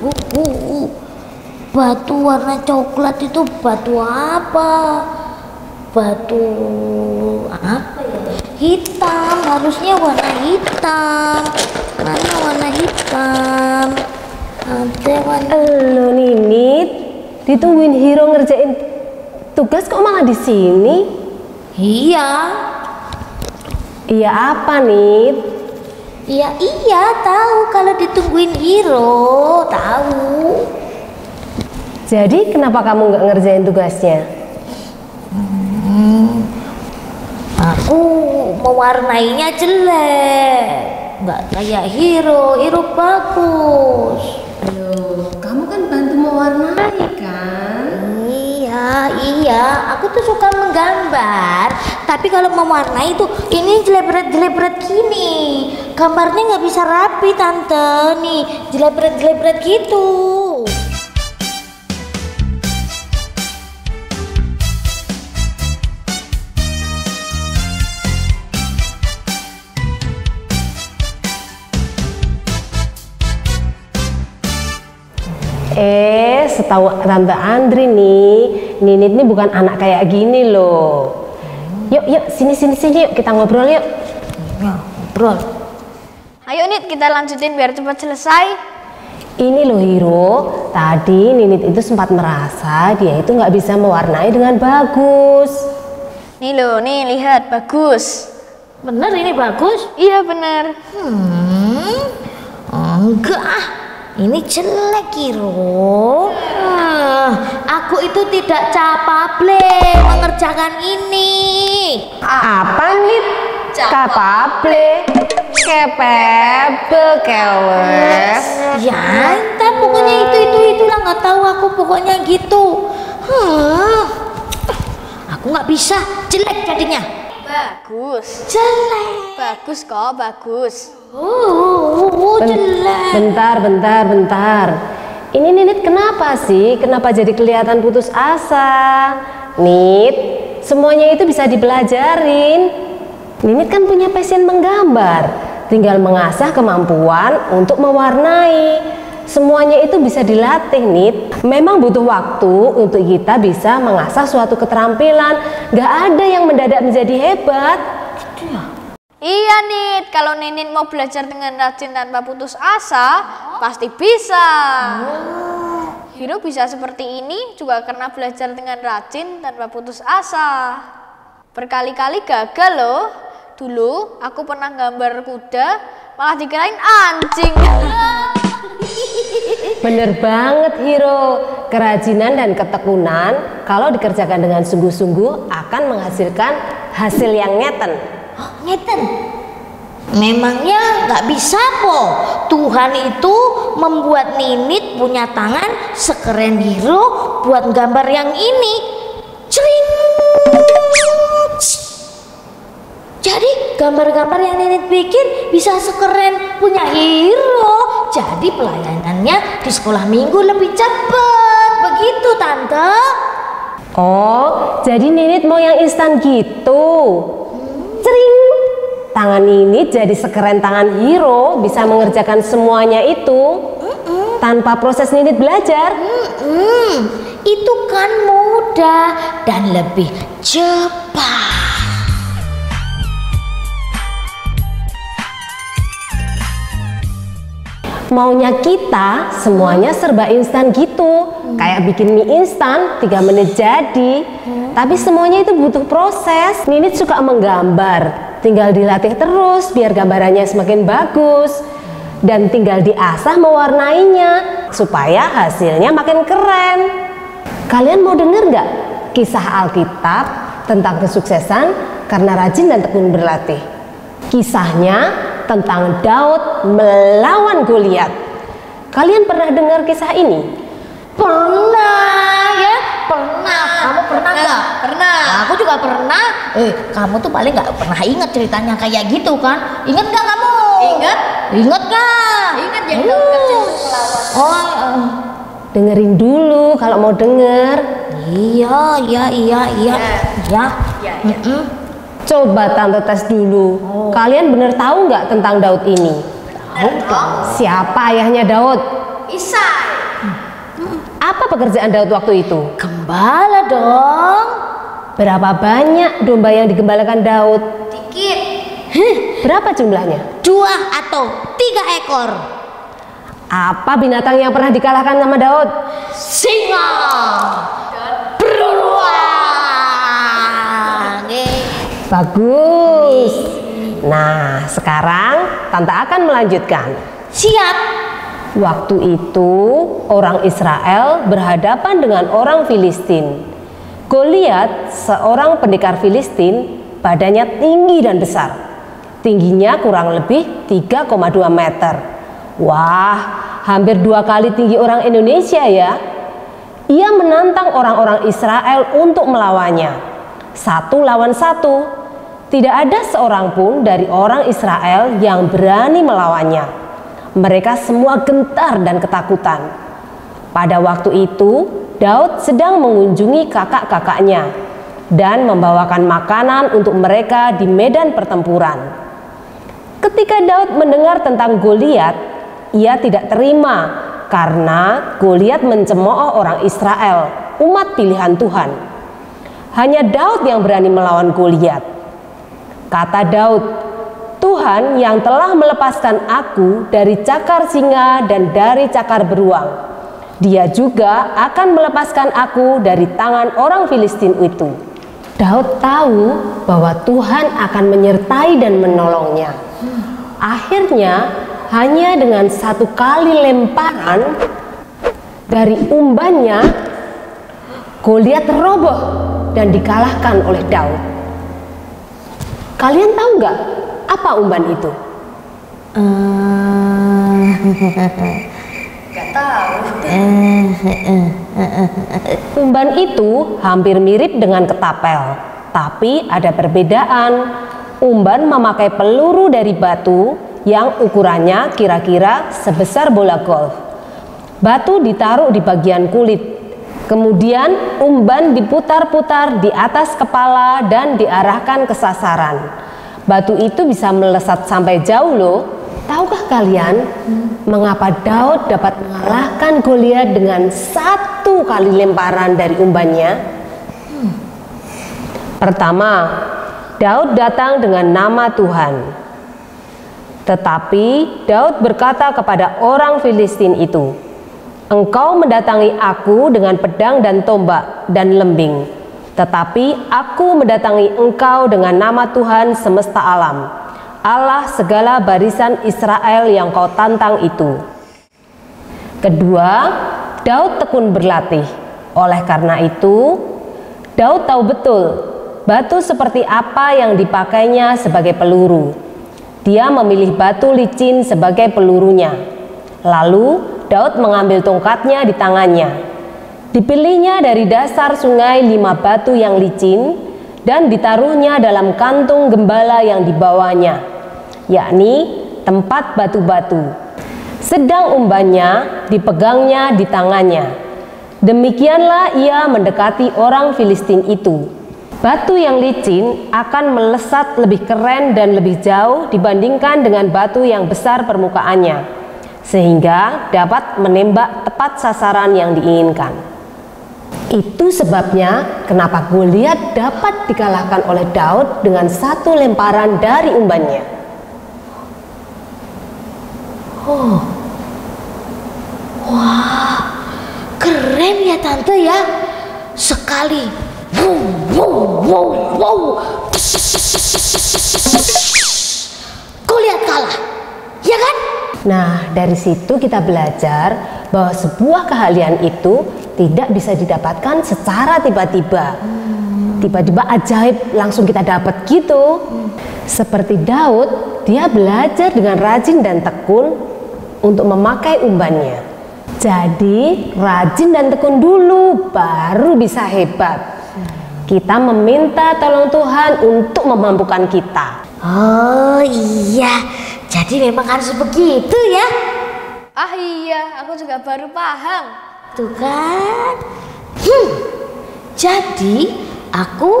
uh, uh. Batu warna coklat itu batu apa? Batu apa ya? Hitam, harusnya warna hitam. Mana warna hitam? Ada warna. Lo Ninit, ditungguin Hiro ngerjain tugas kok malah di sini? Iya. Iya apa, Nit? Iya, tahu kalau ditungguin Hiro, tahu. Jadi kenapa kamu nggak ngerjain tugasnya? Aku mewarnainya jelek, nggak kayak Hiro. Hiro bagus. Loh, kamu kan bantu mewarnai kan? Iya, aku tuh suka menggambar. Tapi kalau mewarnai tuh ini jelebret-jelebret gini. Gambarnya nggak bisa rapi, Tante. Nih, jelebret-jelebret gitu. Setahu Tante Andri nih, Ninit nih bukan anak kayak gini loh. Yuk, sini yuk, kita ngobrol yuk. Ya, ngobrol. Ayo Nit, kita lanjutin biar cepat selesai. Ini loh Hiro, tadi Ninit itu sempat merasa dia itu nggak bisa mewarnai dengan bagus. Nih loh, nih lihat, bagus. Bener ini bagus? Iya bener. Enggak ah. Ini jelek, Hiro. Aku itu tidak capable mengerjakan ini. Apa Nit? Capable, capable, keles. Ya, entah pokoknya itulah, nggak tahu aku pokoknya gitu. Aku nggak bisa, jelek jadinya. Bagus. Jelek. Bagus kok, bagus. Jelek. Bentar. Ini Ninit kenapa sih? Kenapa jadi kelihatan putus asa? Nit, semuanya itu bisa dipelajarin. Ninit kan punya passion menggambar. Tinggal mengasah kemampuan untuk mewarnai. Semuanya itu bisa dilatih, Nit. Memang butuh waktu untuk kita bisa mengasah suatu keterampilan. Gak ada yang mendadak menjadi hebat. Iya Nit, kalau Ninit mau belajar dengan rajin tanpa putus asa, pasti bisa. Hiro bisa seperti ini juga karena belajar dengan rajin tanpa putus asa. Berkali-kali gagal loh. Dulu aku pernah gambar kuda, malah dikirain anjing. Bener banget Hiro, kerajinan dan ketekunan kalau dikerjakan dengan sungguh-sungguh akan menghasilkan hasil yang ngeten. Ngeten. Memangnya nggak bisa po? Tuhan itu membuat Ninit punya tangan sekeren Hiro buat gambar yang ini. Cering. Jadi gambar-gambar yang Ninit bikin bisa sekeren punya Hiro. Jadi pelayanannya di sekolah minggu lebih cepat. Begitu Tante. Oh, jadi Ninit mau yang instan gitu. Cering. Tangan Ninit jadi sekeren tangan Hiro, bisa mengerjakan semuanya itu tanpa proses Ninit belajar. Itu kan mudah dan lebih cepat. Maunya kita semuanya serba instan gitu. Kayak bikin mie instan 3 menit jadi. Tapi semuanya itu butuh proses. Ninit suka menggambar, tinggal dilatih terus biar gambarannya semakin bagus. Dan tinggal diasah mewarnainya supaya hasilnya makin keren. Kalian mau denger nggak kisah Alkitab tentang kesuksesan karena rajin dan tekun berlatih? Kisahnya tentang Daud melawan Goliat. Kalian pernah dengar kisah ini? Pernah ya? Pernah. Kamu pernah nggak? Pernah. Aku juga pernah. Kamu tuh paling nggak pernah ingat ceritanya kayak gitu kan? Ingat nggak kamu? Ingat? Ingat nggak? Ingat yang Daud kerja melawan. Oh, Dengerin dulu kalau mau denger. iya. Coba Tante tes dulu. Kalian bener tahu nggak tentang Daud ini? Tahu dong. Siapa ayahnya Daud? Isai. Apa pekerjaan Daud waktu itu? Gembala dong. Berapa banyak domba yang digembalakan Daud? Dikit. Berapa jumlahnya? 2 atau 3 ekor. Apa binatang yang pernah dikalahkan sama Daud? Singa. Beruang. Bagus. Nah, sekarang Tante akan melanjutkan. Siap. Waktu itu orang Israel berhadapan dengan orang Filistin. Goliat, seorang pendekar Filistin, badannya tinggi dan besar. Tingginya kurang lebih 3,2 meter. Wah, hampir 2 kali tinggi orang Indonesia ya. Ia menantang orang-orang Israel untuk melawannya. 1 lawan 1. Tidak ada seorang pun dari orang Israel yang berani melawannya. Mereka semua gentar dan ketakutan. Pada waktu itu, Daud sedang mengunjungi kakak-kakaknya dan membawakan makanan untuk mereka di medan pertempuran. Ketika Daud mendengar tentang Goliat, ia tidak terima karena Goliat mencemooh orang Israel, umat pilihan Tuhan. Hanya Daud yang berani melawan Goliat. Kata Daud, Tuhan yang telah melepaskan aku dari cakar singa dan dari cakar beruang, Dia juga akan melepaskan aku dari tangan orang Filistin itu. Daud tahu bahwa Tuhan akan menyertai dan menolongnya. Akhirnya hanya dengan 1 kali lemparan dari umbannya, Goliat roboh dan dikalahkan oleh Daud. Kalian tahu nggak apa umban itu? Gak tahu. Umban itu hampir mirip dengan ketapel, tapi ada perbedaan. Umban memakai peluru dari batu yang ukurannya kira-kira sebesar bola golf. Batu ditaruh di bagian kulit. Kemudian umban diputar-putar di atas kepala dan diarahkan ke sasaran. Batu itu bisa melesat sampai jauh loh. Tahukah kalian mengapa Daud dapat mengalahkan Goliat dengan 1 kali lemparan dari umbannya? Pertama, Daud datang dengan nama Tuhan. Tetapi Daud berkata kepada orang Filistin itu, "Engkau mendatangi aku dengan pedang dan tombak dan lembing, tetapi aku mendatangi engkau dengan nama Tuhan semesta alam, Allah segala barisan Israel yang kau tantang itu." Kedua, Daud tekun berlatih. Oleh karena itu, Daud tahu betul batu seperti apa yang dipakainya sebagai peluru. Dia memilih batu licin sebagai pelurunya. Lalu Daud mengambil tongkatnya di tangannya. Dipilihnya dari dasar sungai 5 batu yang licin dan ditaruhnya dalam kantung gembala yang dibawanya, yakni tempat batu-batu. Sedang umbannya dipegangnya di tangannya. Demikianlah ia mendekati orang Filistin itu. Batu yang licin akan melesat lebih keren dan lebih jauh dibandingkan dengan batu yang besar permukaannya, sehingga dapat menembak tepat sasaran yang diinginkan. Itu sebabnya kenapa Goliat dapat dikalahkan oleh Daud dengan 1 lemparan dari umbannya. Wah, keren ya tante ya. Sekali wow. Goliat kalah, ya kan? Nah, dari situ kita belajar bahwa sebuah keahlian itu tidak bisa didapatkan secara tiba-tiba. Tiba-tiba ajaib langsung kita dapat gitu. Seperti Daud, dia belajar dengan rajin dan tekun untuk memakai umbannya. Jadi, rajin dan tekun dulu baru bisa hebat. Kita meminta tolong Tuhan untuk memampukan kita. Oh iya, jadi memang harus begitu ya. Ah iya, aku juga baru paham. Tuh kan. Jadi aku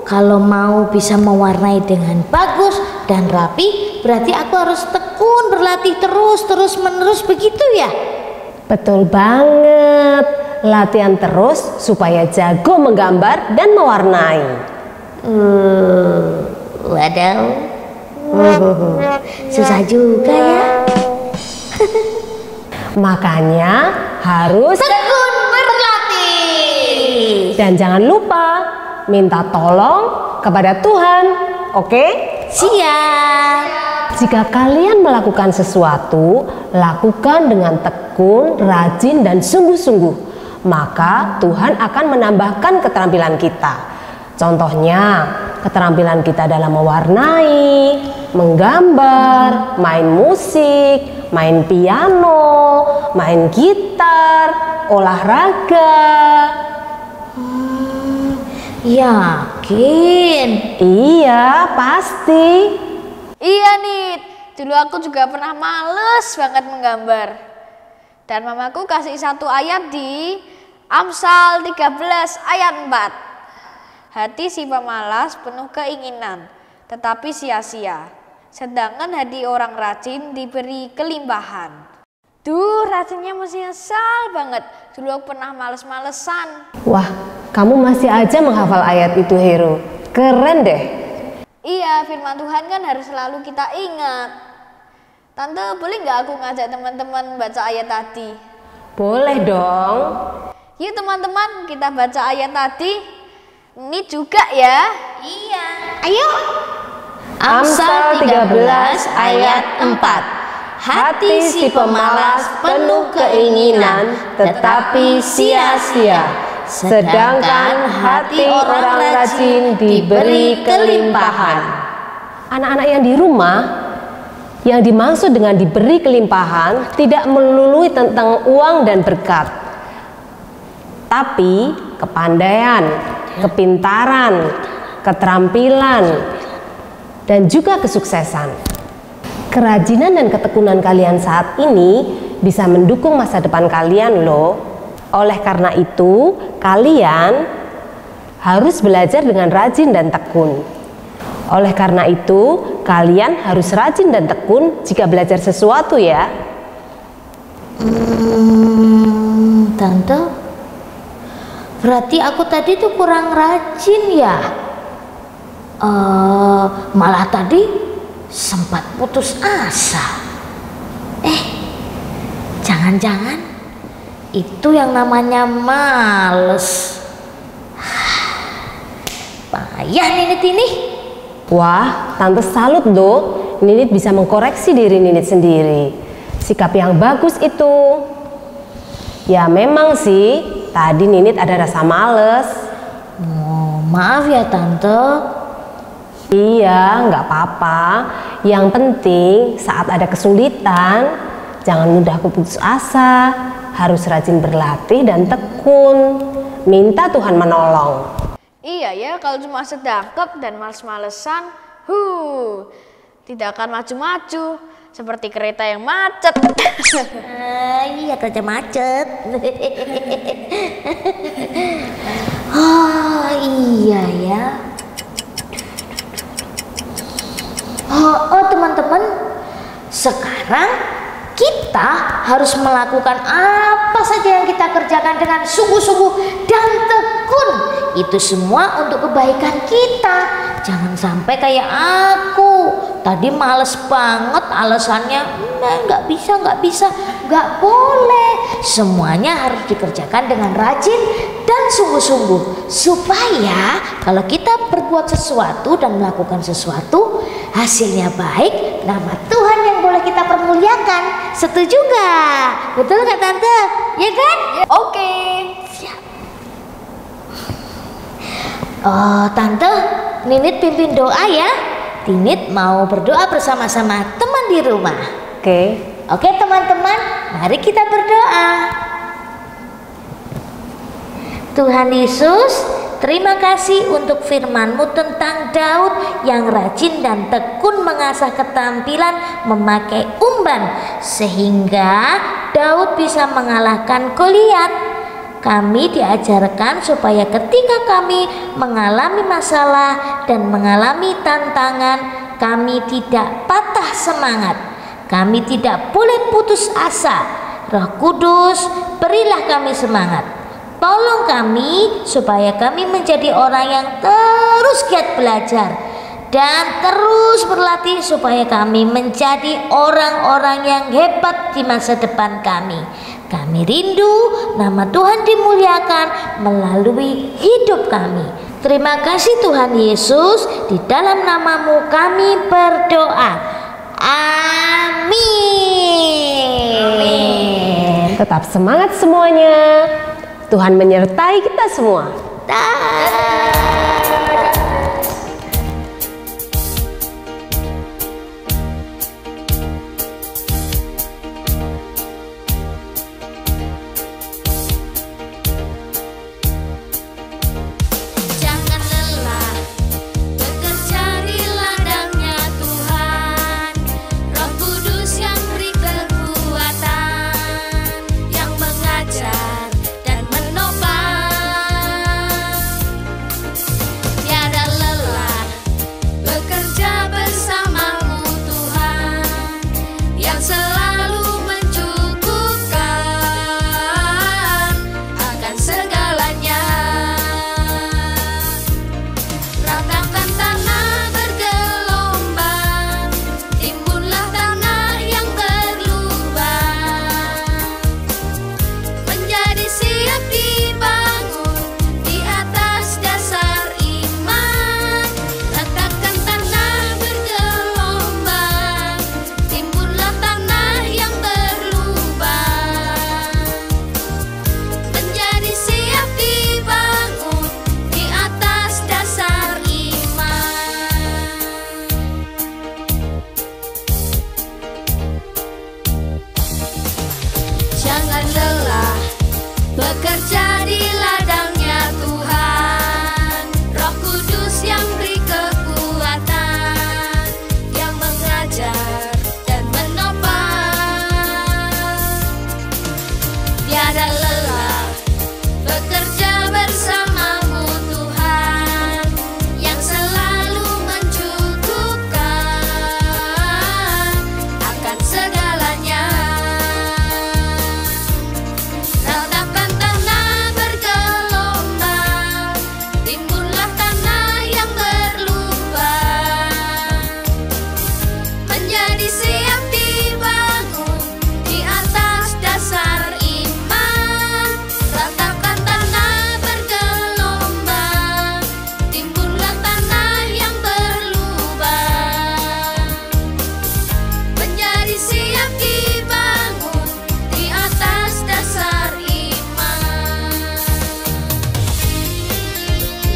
kalau mau bisa mewarnai dengan bagus dan rapi, berarti aku harus tekun berlatih terus menerus begitu ya. Betul banget. latihan terus supaya jago menggambar dan mewarnai. Waduh, susah juga ya. Makanya harus Tekun berlatih. dan jangan lupa minta tolong kepada Tuhan. Oke? Siap. Jika kalian melakukan sesuatu, lakukan dengan tekun, rajin, dan sungguh-sungguh. Maka Tuhan akan menambahkan keterampilan kita. Contohnya, keterampilan kita dalam mewarnai, menggambar, main musik, main piano, main gitar, olahraga. Yakin? Iya, pasti. Iya Nit, dulu aku juga pernah males banget menggambar. Dan mamaku kasih satu ayat di Amsal 13 ayat 4. Hati si pemalas penuh keinginan, tetapi sia-sia. Sedangkan hati orang rajin diberi kelimpahan. Duh, rajinnya mesti nyesal banget. Dulu aku pernah males-malesan. Wah, kamu masih aja menghafal ayat itu, Hero. Keren deh. Iya, firman Tuhan kan harus selalu kita ingat. Tante, boleh nggak aku ngajak teman-teman baca ayat tadi? Boleh dong. Yuk teman-teman, kita baca ayat tadi. Ini juga ya. Iya. Ayo. Amsal 13 ayat 4. Hati si pemalas penuh keinginan, tetapi sia-sia. Sedangkan hati orang rajin diberi kelimpahan. Anak-anak yang di rumah, yang dimaksud dengan diberi kelimpahan tidak melulu tentang uang dan berkat, tapi kepandaian, kepintaran, keterampilan, dan juga kesuksesan. Kerajinan dan ketekunan kalian saat ini bisa mendukung masa depan kalian loh. Oleh karena itu, kalian harus belajar dengan rajin dan tekun. Oleh karena itu, kalian harus rajin dan tekun jika belajar sesuatu ya. Tante, berarti aku tadi tuh kurang rajin ya? Malah tadi sempat putus asa. Jangan-jangan itu yang namanya males. Payah Ninit ini. Wah, Tante salut loh. Ninit bisa mengkoreksi diri Ninit sendiri. Sikap yang bagus itu. Ya memang sih, tadi Ninit ada rasa males. Maaf ya Tante. Iya, nggak apa-apa. Yang penting saat ada kesulitan, jangan mudah putus asa. Harus rajin berlatih dan tekun. Minta Tuhan menolong. Iya ya, kalau cuma sedangkep dan males-malesan, tidak akan maju-maju. Seperti kereta yang macet. Iya kerja macet. Oh iya ya. Oh teman-teman, sekarang kita harus melakukan apa saja yang kita kerjakan dengan sungguh-sungguh dan tekun. Itu semua untuk kebaikan kita. Jangan sampai kayak aku. Tadi males banget alasannya, nggak bisa. Nggak boleh. Semuanya harus dikerjakan dengan rajin dan sungguh-sungguh. Supaya kalau kita berbuat sesuatu dan melakukan sesuatu, hasilnya baik, nama Tuhan yang boleh kita permuliakan. Setuju nggak? Betul nggak Tante? Ya kan? Oke. Siap. Oh Tante, Ninit pimpin doa ya. Ninit mau berdoa bersama-sama teman di rumah. Oke teman-teman, mari kita berdoa. Tuhan Yesus, terima kasih untuk firman-Mu tentang Daud yang rajin dan tekun mengasah keterampilan memakai umban sehingga Daud bisa mengalahkan Goliat. Kami diajarkan supaya ketika kami mengalami masalah dan mengalami tantangan, kami tidak patah semangat. Kami tidak boleh putus asa. Roh Kudus, berilah kami semangat tolong kami supaya kami menjadi orang yang terus giat belajar dan terus berlatih supaya kami menjadi orang-orang yang hebat di masa depan kami. Kami rindu nama Tuhan dimuliakan melalui hidup kami. Terima kasih Tuhan Yesus, di dalam namamu kami berdoa. Amin. Tetap semangat semuanya. Tuhan menyertai kita semua. Jangan lelah bekerja di ladangnya Tuhan. Roh Kudus yang beri kekuatan, yang mengajar dan menopang. Tiada lelah bekerja bersamamu Tuhan, yang selalu mencukupkan akan segalanya. Ratakan tanah bergelombang, timbunlah tanah yang berlubang, menjadi siap dibangun di atas dasar iman. Ratakan tanah bergelombang, timbunlah tanah yang berlubang, menjadi siap dibangun di atas dasar iman. Jangan lelah bekerja di ladangnya Tuhan. Roh Kudus yang beri kekuatan, yang mengajar dan menopang. Tiada lelah bekerja bersamamu Tuhan, yang selalu mencukupkan akan segalanya. Ratakan tanah bergelombang, timbunlah tanah yang berlubang, menjadi siap dibangun di atas dasar iman. Ratakan tanah bergelombang, timbunlah tanah yang berlubang, menjadi siap dibangun di atas dasar iman.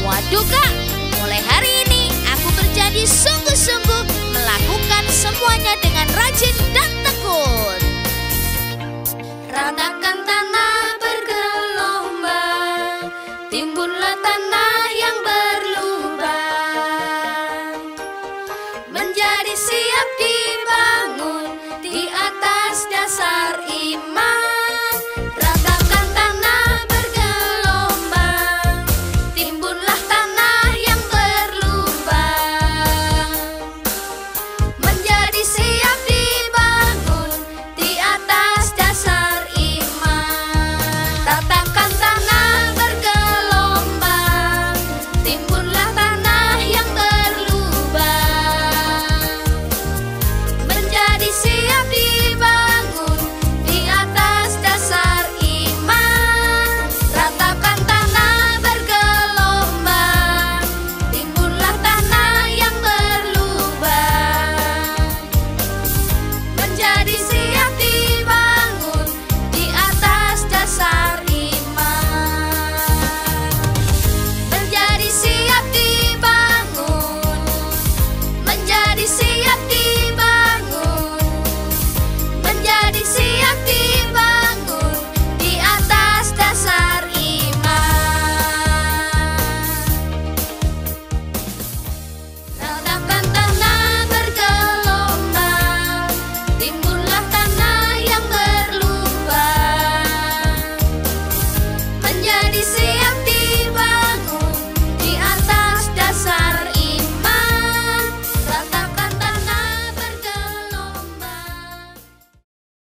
Waduh Kak, mulai hari ini aku berjanji sungguh-sungguh melakukan semuanya dengan rajin dan tekun. Ratakan tanah